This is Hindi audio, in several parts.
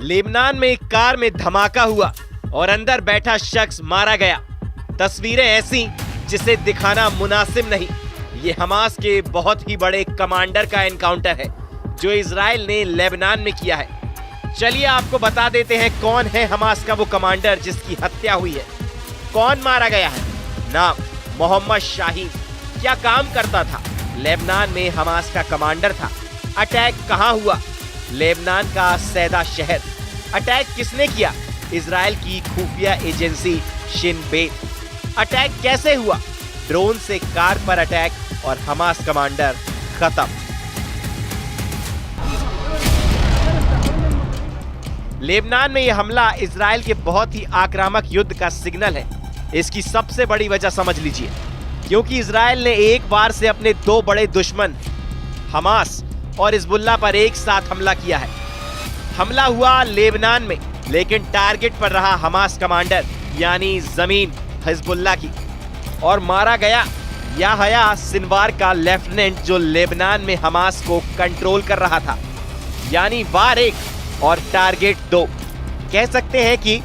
लेबनान में एक कार में धमाका हुआ और अंदर बैठा शख्स मारा गया। तस्वीरें ऐसी जिसे दिखाना मुनासिब नहीं। ये हमास के बहुत ही बड़े कमांडर का एनकाउंटर है जो इजराइल ने लेबनान में किया है। चलिए आपको बता देते हैं कौन है हमास का वो कमांडर जिसकी हत्या हुई है, कौन मारा गया है। नाम मोहम्मद शाहीन। क्या काम करता था? लेबनान में हमास का कमांडर था। अटैक कहां हुआ? लेबनान का सैदा शहर। अटैक किसने किया? इजराइल की खुफिया एजेंसी शिन बेत। अटैक कैसे हुआ? ड्रोन से कार पर अटैक और हमास कमांडर खत्म। लेबनान में यह हमला इजराइल के बहुत ही आक्रामक युद्ध का सिग्नल है। इसकी सबसे बड़ी वजह समझ लीजिए, क्योंकि इजराइल ने एक बार से अपने दो बड़े दुश्मन हमास और हिजबुल्लाह पर एक साथ हमला किया है। हमला हुआ लेबनान में, लेकिन टारगेट पर रहा हमास कमांडर यानी जमीन हिजबुल्लाह की, और मारा गया याहया सिनवार का लेफ्टिनेंट जो लेबनान में हमास को कंट्रोल कर रहा था। यानी वार 1 और टारगेट 2। कह सकते हैं कि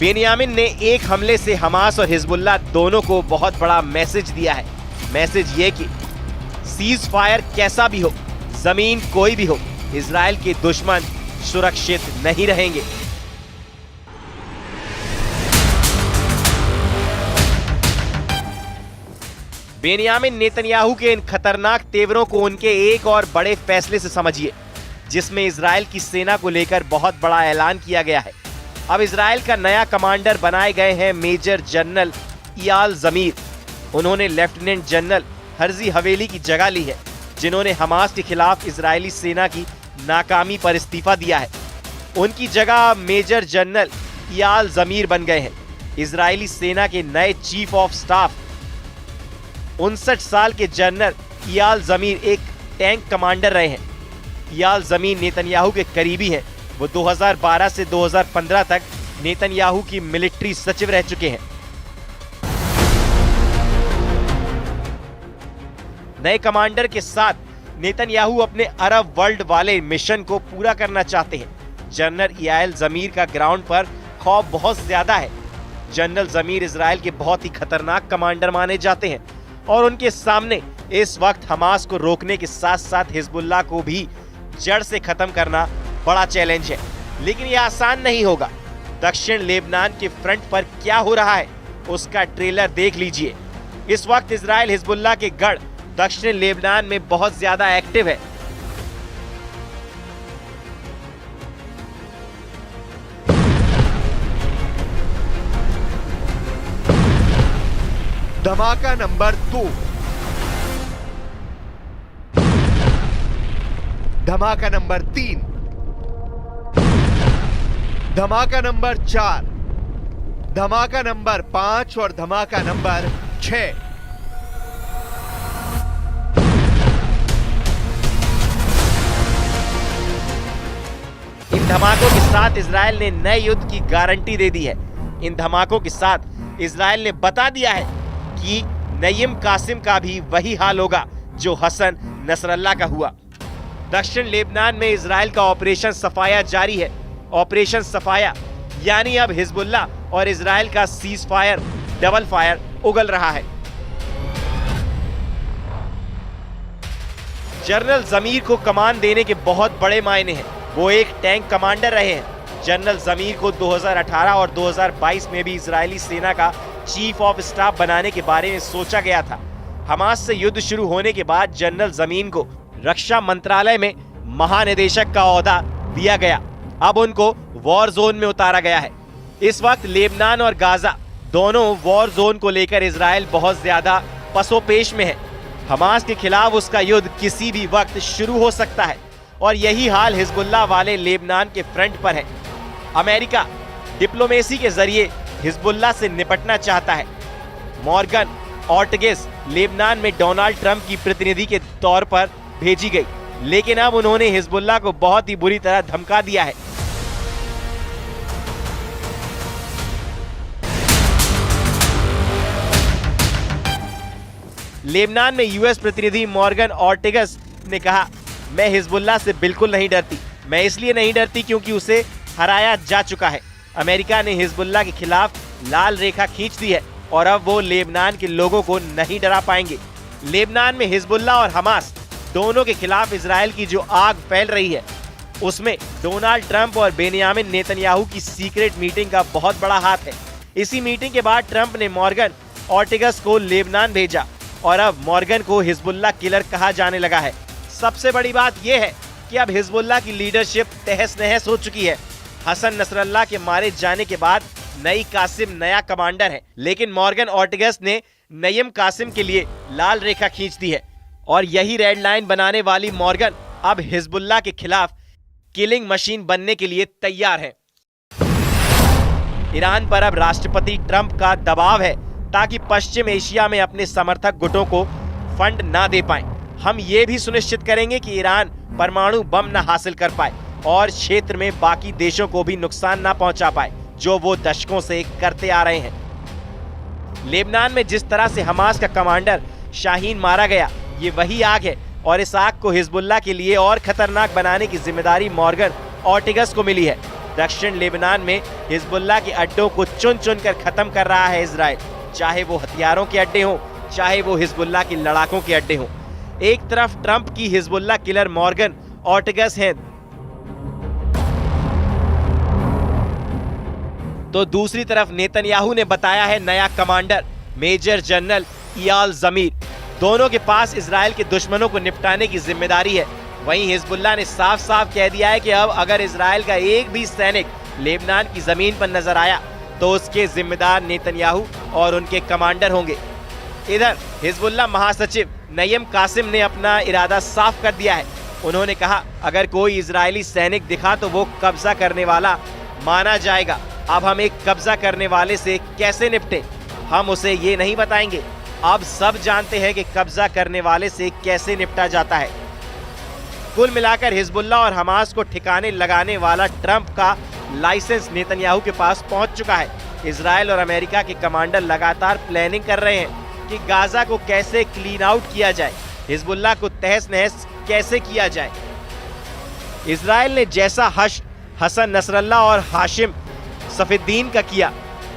बेनियामिन ने एक हमले से हमास और हिजबुल्लाह दोनों को बहुत बड़ा मैसेज दिया है। मैसेज ये कि सीज फायर कैसा भी हो, जमीन कोई भी हो, इजराइल के दुश्मन सुरक्षित नहीं रहेंगे। बेनियामिन नेतन्याहू के इन खतरनाक तेवरों को उनके एक और बड़े फैसले से समझिए, जिसमें इजराइल की सेना को लेकर बहुत बड़ा ऐलान किया गया है। अब इजराइल का नया कमांडर बनाए गए हैं मेजर जनरल इयाल जमीर। उन्होंने लेफ्टिनेंट जनरल हर्जी हवेली की जगह ली है, जिन्होंने हमास के खिलाफ इजरायली सेना की नाकामी पर इस्तीफा दिया है। उनकी जगह मेजर जनरल इयाल जमीर बन गए हैं। इजरायली सेना के नए चीफ ऑफ स्टाफ 59 साल के जनरल इयाल जमीर एक टैंक कमांडर रहे हैं। इयाल जमीर नेतन्याहू के करीबी हैं। वो 2012 से 2015 तक नेतन्याहू की मिलिट्री सचिव रह चुके हैं। नए कमांडर के साथ नेतन्याहू अपने अरब वर्ल्ड वाले मिशन को पूरा करना चाहते हैं। जनरल इयाल जमीर का ग्राउंड पर खौफ बहुत ज्यादा है। जनरल जमीर इजराइल के बहुत ही खतरनाक कमांडर माने जाते हैं और उनके सामने इस वक्त हमास को रोकने के साथ साथ हिजबुल्लाह को भी जड़ से खत्म करना बड़ा चैलेंज है। लेकिन यह आसान नहीं होगा। दक्षिण लेबनान के फ्रंट पर क्या हो रहा है उसका ट्रेलर देख लीजिए। इस वक्त इजराइल हिजबुल्लाह के गढ़ दक्षिण लेबनान में बहुत ज्यादा एक्टिव है। धमाका नंबर 2, धमाका नंबर 3, धमाका नंबर 4, धमाका नंबर 5 और धमाका नंबर 6। इन धमाकों के साथ इजराइल ने नए युद्ध की गारंटी दे दी है। इन धमाकों के साथ इजराइल ने बता दिया है कि नईम कासिम का भी वही हाल होगा जो हसन नसरल्लाह का हुआ। दक्षिण लेबनान में इजराइल का ऑपरेशन सफाया जारी है। ऑपरेशन सफाया यानी अब हिजबुल्लाह और इजराइल का सीज फायर, डबल फायर उगल रहा है। जनरल जमीर को कमान देने के बहुत बड़े मायने हैं। वो एक टैंक कमांडर रहे हैं। जनरल जमीर को 2018 और 2022 में भी इजरायली सेना का चीफ ऑफ स्टाफ बनाने के बारे में सोचा गया था। हमास से युद्ध शुरू होने के बाद जनरल जमीर को रक्षा मंत्रालय में महानिदेशक का ओहदा दिया गया। अब उनको वॉर जोन में उतारा गया है। इस वक्त लेबनान और गाजा दोनों वॉर जोन को लेकर इजराइल बहुत ज्यादा पसोपेश में है। हमास के खिलाफ उसका युद्ध किसी भी वक्त शुरू हो सकता है और यही हाल हिजबुल्लाह वाले लेबनान के फ्रंट पर है। अमेरिका डिप्लोमेसी के जरिए हिजबुल्लाह से निपटना चाहता है। मॉर्गन ऑर्टगेस लेबनान में डोनाल्ड ट्रंप की प्रतिनिधि के तौर पर भेजी गई, लेकिन अब उन्होंने हिजबुल्लाह को बहुत ही बुरी तरह धमका दिया है। लेबनान में यूएस प्रतिनिधि मॉर्गन ऑर्टेगस ने कहा, मैं हिजबुल्लाह से बिल्कुल नहीं डरती। मैं इसलिए नहीं डरती क्योंकि उसे हराया जा चुका है। अमेरिका ने हिजबुल्लाह के खिलाफ लाल रेखा खींच दी है और अब वो लेबनान के लोगों को नहीं डरा पाएंगे। लेबनान में हिजबुल्लाह और हमास दोनों के खिलाफ इजराइल की जो आग फैल रही है, उसमें डोनाल्ड ट्रंप और बेनियामिन नेतन्याहू की सीक्रेट मीटिंग का बहुत बड़ा हाथ है। इसी मीटिंग के बाद ट्रंप ने मॉर्गन ऑर्टिगस को लेबनान भेजा और अब मॉर्गन को हिजबुल्लाह किलर कहा जाने लगा है। सबसे बड़ी बात यह है कि अब हिजबुल्लाह की लीडरशिप तहस नहस हो चुकी है। हसन नसरल्लाह के मारे जाने के बाद नई कासिम नया कमांडर है, लेकिन मॉर्गन ऑर्टिगस ने नईम कासिम के लिए लाल रेखा खींच दी है और यही रेड लाइन बनाने वाली मॉर्गन अब हिजबुल्लाह के खिलाफ किलिंग मशीन बनने के लिए तैयार है। ईरान पर अब राष्ट्रपति ट्रंप का दबाव है ताकि पश्चिम एशिया में अपने समर्थक गुटों को फंड ना दे पाएं। हम ये भी सुनिश्चित करेंगे कि ईरान परमाणु बम न हासिल कर पाए और क्षेत्र में बाकी देशों को भी नुकसान ना पहुंचा पाए, जो वो दशकों से करते आ रहे हैं। लेबनान में जिस तरह से हमास का कमांडर शाहीन मारा गया, ये वही आग है और इस आग को हिजबुल्लाह के लिए और खतरनाक बनाने की जिम्मेदारी मॉर्गन ऑर्टिगस को मिली है। दक्षिण लेबनान में हिजबुल्लाह के अड्डों को चुन चुन कर खत्म कर रहा है इजराइल, चाहे वो हथियारों के अड्डे हों, चाहे वो हिजबुल्लाह के लड़ाकों के अड्डे हों। एक तरफ ट्रंप की हिजबुल्लाह किलर मॉर्गन ऑर्टिगस है, तो दूसरी तरफ नेतन्याहू ने बताया है नया कमांडर मेजर जनरल इयाल ज़मीर। दोनों के पास इजराइल के दुश्मनों को निपटाने की जिम्मेदारी है। वहीं हिजबुल्लाह ने साफ साफ कह दिया है कि अब अगर इजराइल का एक भी सैनिक लेबनान की जमीन पर नजर आया तो उसके जिम्मेदार नेतन्याहू और उनके कमांडर होंगे। इधर हिजबुल्लाह महासचिव नईम कासिम ने अपना इरादा साफ कर दिया है। उन्होंने कहा, अगर कोई इजरायली सैनिक दिखा तो वो कब्जा करने वाला माना जाएगा। अब हम एक कब्जा करने वाले से कैसे निपटे, हम उसे ये नहीं बताएंगे। अब सब जानते हैं कि कब्जा करने वाले से कैसे निपटा जाता है। कुल मिलाकर हिजबुल्लाह और हमास को ठिकाने लगाने वाला ट्रंप का लाइसेंस नेतन्याहू के पास पहुंच चुका है। इजराइल और अमेरिका के कमांडर लगातार प्लानिंग कर रहे हैं कि गाजा को कैसे क्लीन आउट किया जाए, हिजबुल्लाह को तहस नहस कैसे किया जाए। इजराइल ने जैसा हसन नसरल्लाह और हाशिम सफीद्दीन का किया,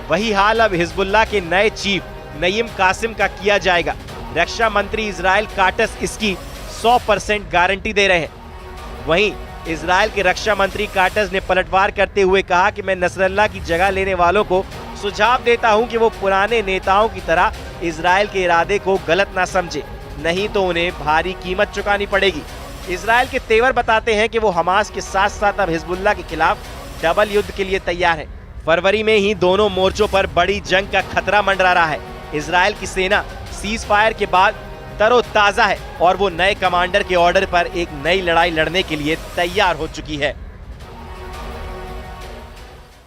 वही हाल अब हिजबुल्लाह के नए चीफ नईम कासिम का किया जाएगा। रक्षा मंत्री इजराइल काटस इसकी 100% गारंटी दे रहे हैं। वहीं इजराइल के रक्षा मंत्री काटस ने पलटवार करते हुए कहा कि मैं नसरल्लाह की जगह लेने वालों को सुझाव देता हूं कि वो पुराने नेताओं की तरह इजराइल के इरादे को गलत ना समझे, नहीं तो उन्हें भारी कीमत चुकानी पड़ेगी। इजराइल के तेवर बताते हैं कि वो हमास के साथ साथ अब हिजबुल्लाह के खिलाफ डबल युद्ध के लिए तैयार है। फरवरी में ही दोनों मोर्चों पर बड़ी जंग का खतरा मंडरा रहा है। इजराइल की सेना सीज फायर के बाद तरोताजा है और वो नए कमांडर के ऑर्डर पर एक नई लड़ाई लड़ने के लिए तैयार हो चुकी है।